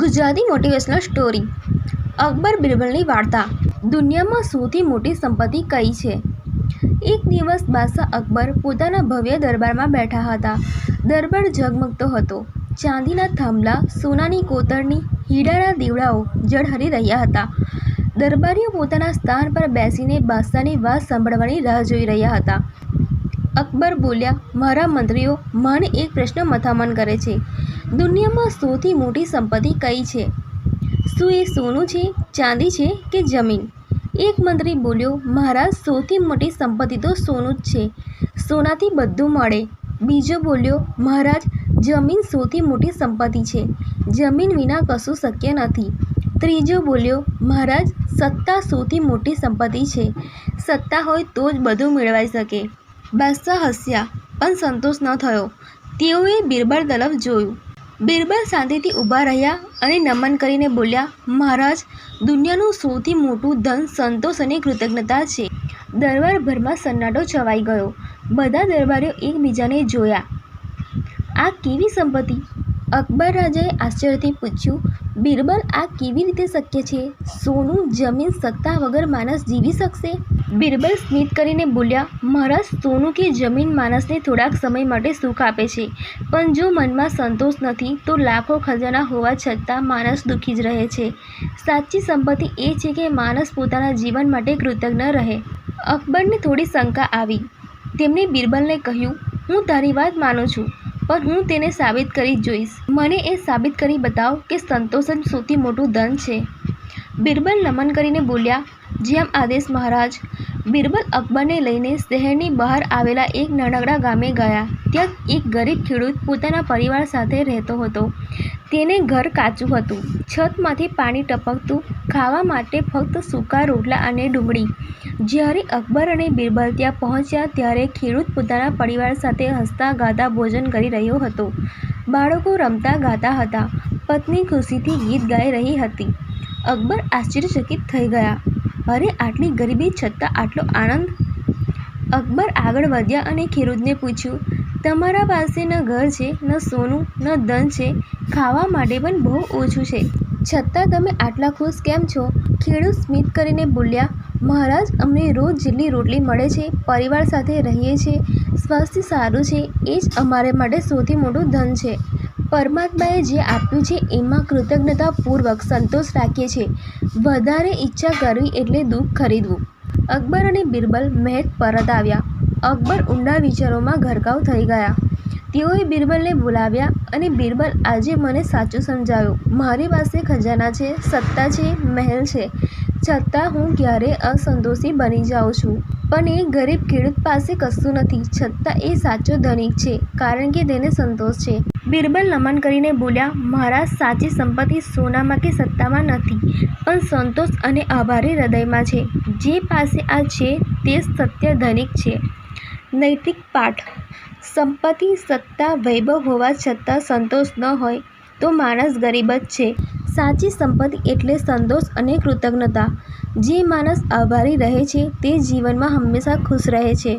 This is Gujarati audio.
ગુજરાતી મોટિવેશનલ સ્ટોરી અકબર બિરબલની વાર્તા। દુનિયામાં સૌથી મોટી સંપત્તિ કઈ છે? એક દિવસ બાદશાહ અકબર પોતાના ભવ્ય દરબારમાં બેઠા હતા। દરબાર ઝગમગતો હતો। ચાંદીના થાંભલા, સોનાની કોતરણી, હીરાના દીવડાઓ ઝળહળી રહ્યા હતા। દરબારીઓ પોતાના સ્થાન પર બેસીને બાદશાહની વાત સાંભળવાની રાહ જોઈ રહ્યા હતા। અકબર બોલ્યા, મારા મંત્રીઓ, મને એક પ્રશ્ન મથામણ કરે છે। દુનિયામાં સૌથી મોટી સંપત્તિ કઈ છે? શું એ સોનું છે, ચાંદી છે કે જમીન? એક મંત્રી બોલ્યો, મહારાજ, સૌથી મોટી સંપત્તિ તો સોનું જ છે। સોનાથી બધું મળે। બીજો બોલ્યો, મહારાજ, જમીન સૌથી મોટી સંપત્તિ છે। જમીન વિના કશું શક્ય નથી। ત્રીજો બોલ્યો, મહારાજ, સત્તા સૌથી મોટી સંપત્તિ છે। સત્તા હોય તો જ બધું મેળવાઈ શકે। બાદશાહ હસ્યા, પણ સંતોષ ન થયો। તેઓએ બિરબલ તરફ જોયું। બિરબલ શાંતિથી ઊભા રહ્યા અને નમન કરીને બોલ્યા, મહારાજ, દુનિયાનું સૌથી મોટું ધન સંતોષ અને કૃતજ્ઞતા છે। દરબારભરમાં સન્નાટો છવાઈ ગયો। બધા દરબારીઓ એકબીજાને જોયા। આ કેવી સંપત્તિ? અકબર રાજાએ આશ્ચર્યથી પૂછ્યું, બિરબલ, આ કેવી રીતે શક્ય છે? સોનું, જમીન, સત્તા વગર માણસ જીવી શકશે? બિરબલ સ્મિત કરીને બોલ્યા, મહારાજ, સોનું કે જમીન માણસને થોડાક સમય માટે સુખ આપે છે, પણ જો મનમાં સંતોષ નથી તો લાખો ખજાના હોવા છતાં માણસ દુઃખી જ રહે છે। સાચી સંપત્તિ એ છે કે માણસ પોતાના જીવન માટે કૃતજ્ઞ રહે। અકબરને થોડી શંકા આવી। તેમણે બિરબલને કહ્યું, હું તારી વાત માનું છું, પણ હું તેને સાબિત કરી જોઈશ। મને એ સાબિત કરી બતાવ કે સંતોષ જ સૌથી મોટું ધન છે। બિરબલ નમન કરીને બોલ્યા, જેમ આદેશ મહારાજ। બિરબલ અકબરને લઈને શહેરની બહાર આવેલા એક નાનકડા ગામે ગયા। ત્યાં એક ગરીબ ખેડૂત પોતાના પરિવાર સાથે રહેતો હતો। તેને ઘર કાચું હતું, છતમાંથી પાણી ટપકતું, ખાવા માટે ફક્ત સૂકા રોટલા અને ડુંગળી। જ્યારે અકબર અને બિરબલ ત્યાં પહોંચ્યા ત્યારે ખેડૂત પોતાના પરિવાર સાથે હસતા ગાતા ભોજન કરી રહ્યો હતો। બાળકો રમતા ગાતા હતા। પત્ની ખુશીથી ગીત ગાઈ રહી હતી। અકબર આશ્ચર્યચકિત થઈ ગયા। અરે, આટલી ગરીબી છતાં આટલો આનંદ! અકબર આગળ વધ્યા અને ખેડૂતને પૂછ્યું, તમારા પાસે ન ઘર છે, ન સોનું, ન ધન છે, ખાવા માટે પણ બહુ ઓછું છે, છતાં તમે આટલા ખુશ કેમ છો? ખેડૂત સ્મિત કરીને બોલ્યા, મહારાજ, અમને રોજ જેટલી રોટલી મળે છે, પરિવાર સાથે રહીએ છીએ, સ્વાસ્થ્ય સારું છે, એ જ અમારે માટે સૌથી મોટું ધન છે। પરમાત્માએ જે આપ્યું છે એમાં કૃતજ્ઞતાપૂર્વક સંતોષ રાખીએ છીએ। વધારે ઈચ્છા કરવી એટલે દુઃખ ખરીદવું। અકબર અને બિરબલ મહેલ પરત આવ્યા। અકબર ઊંડા વિચારોમાં ગરકાવ થઈ ગયા। તેઓએ બિરબલને બોલાવ્યા અને બિરબલ, આજે મને સાચું સમજાયું। મારી પાસે ખજાના છે, સત્તા છે, મહેલ છે, છતાં હું ક્યારેય અસંતોષી બની જાઉં છું। પણ એ ગરીબ ખેડૂત પાસે કશું નથી, છતાં એ સાચો ધનિક છે, કારણ કે તેને સંતોષ છે। બિરબલ નમન કરીને બોલ્યા, મહારાજ, સાચી સંપત્તિ સોનામાં કે સત્તામાં નથી, પણ સંતોષ અને આભારી હૃદયમાં છે। જે પાસે આ છે તે સત્ય ધનિક છે। નૈતિક પાઠ: સંપત્તિ, સત્તા, વૈભવ હોવા છતાં સંતોષ ન હોય તો માણસ ગરીબ જ છે। સાચી સંપત્તિ એટલે સંતોષ અને કૃતજ્ઞતા। જે માણસ આભારી રહે છે તે જીવનમાં હંમેશા ખુશ રહે છે।